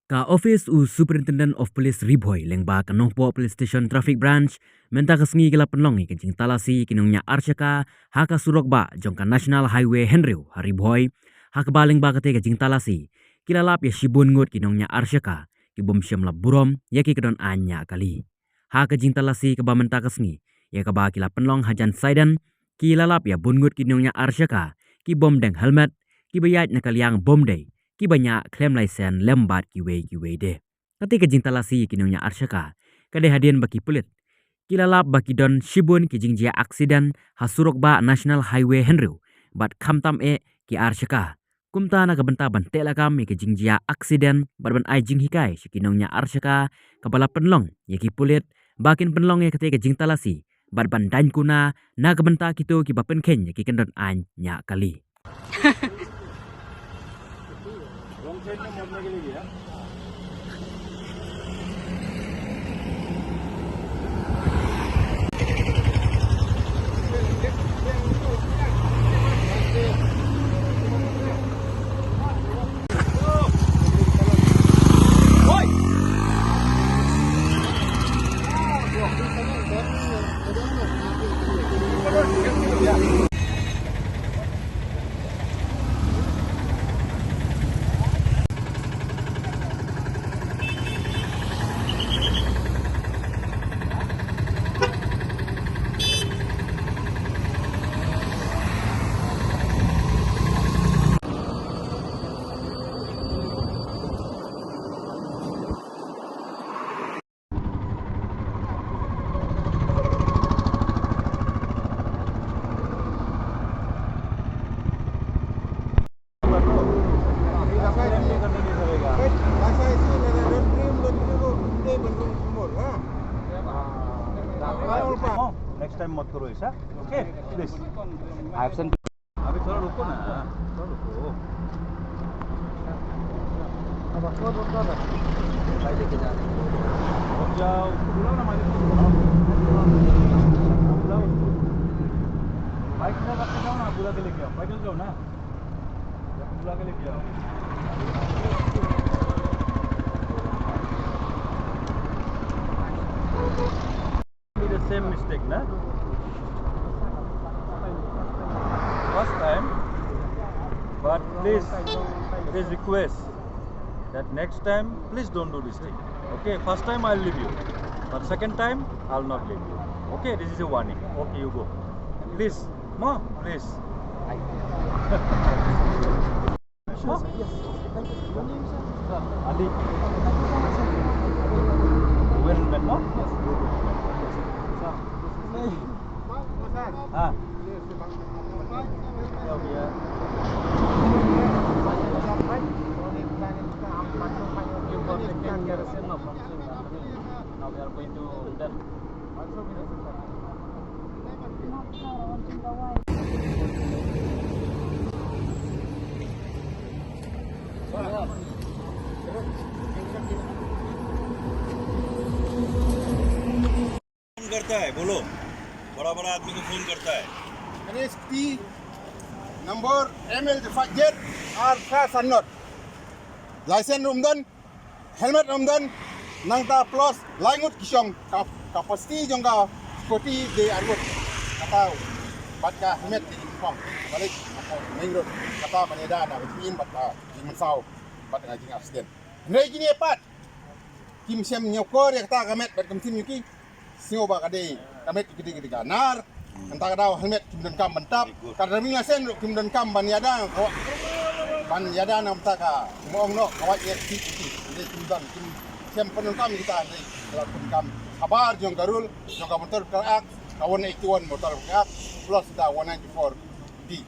Ka Office Superintendent of Police Riboy lengba ka Nongpo Police Station Traffic Branch menta kesengi gila penlongi kencing talasi kinungnya Arsyaka haka surokba jongka National Highway Henryu Riboy haka baling ba kate kencing talasi kilalap ya shibun ngut kinungnya Arsyaka kibom syamla burom ya ki kedon anya kali haka kencing talasi ke ba menta kesengi ya ke ba kila penlong hajan saidan kilalap ya bungut kinungnya Arsyaka kibom deng helmet kibayat nakaliang bom day ki banyak klaim lesen lembat kiwe de. Ketika jintalasi kinunya Arsyaka, kade hadian baki pulit. Kilalap baki don shibun ki jingjia aksiden hasurok ba National Highway Henryu, bat kamtam ki Arsyaka. Kumta na kabenta bantela kami ki jingjia aksiden bat ban ai jing hikai kinunya Arsyaka kepala penlong ya ki pulit bakin penlong ya ketika jintalasi bat ban dan kuna na kabenta kitu ki bapen ken ya ki kendon anya kali. Next time मत करो ऐसा, okay please. Absent अभी थोड़ा रुको ना, थोड़ा रुको। अब थोड़ा रुको ना, भाई लेके जा रहे हैं। रुक जाओ, बुलाओ ना मालिक को। बुलाओ उसको। बाइक से बात जाओ ना, बुला के लेके आओ। पैदल जाओ ना, बुला के लेके आओ। The same mistake, na? First time, but please request that next time, please don't do this thing. Okay, first time I'll leave you, but second time I'll not leave you. Okay, this is a warning. Okay, you go. Please, ma, please. Ma? Yes, thank you. Your name, sir? Ali. Thank you so much, sir. Well met, no? Yes. हाँ क्या हो गया Now we are going to Delhi. Phone करता है, बोलो बड़ा बड़ा आदमी को फोन करता है। NSP number ML Fajet R Sanot license rumdan helmet rumdan nangta plus langut kisong kapasti jongka skoti de arut kata batka helmet di pom balik main road kata maneda na bikin batka jiman sau bat ngajing accident nei gini epat kim sem nyokor ya kata kamet bat kamsim yuki sio ba kade kamet gede ganar entah kadau helmet kim dan kam bentap kadang minga sen kim dan kam ban yada nam taka mong no kawat ye ti de kim dan kim sem penun kam kita ni kalau pun kam kabar jong garul jong motor kerak kawan ikuan motor kerak plus da 194D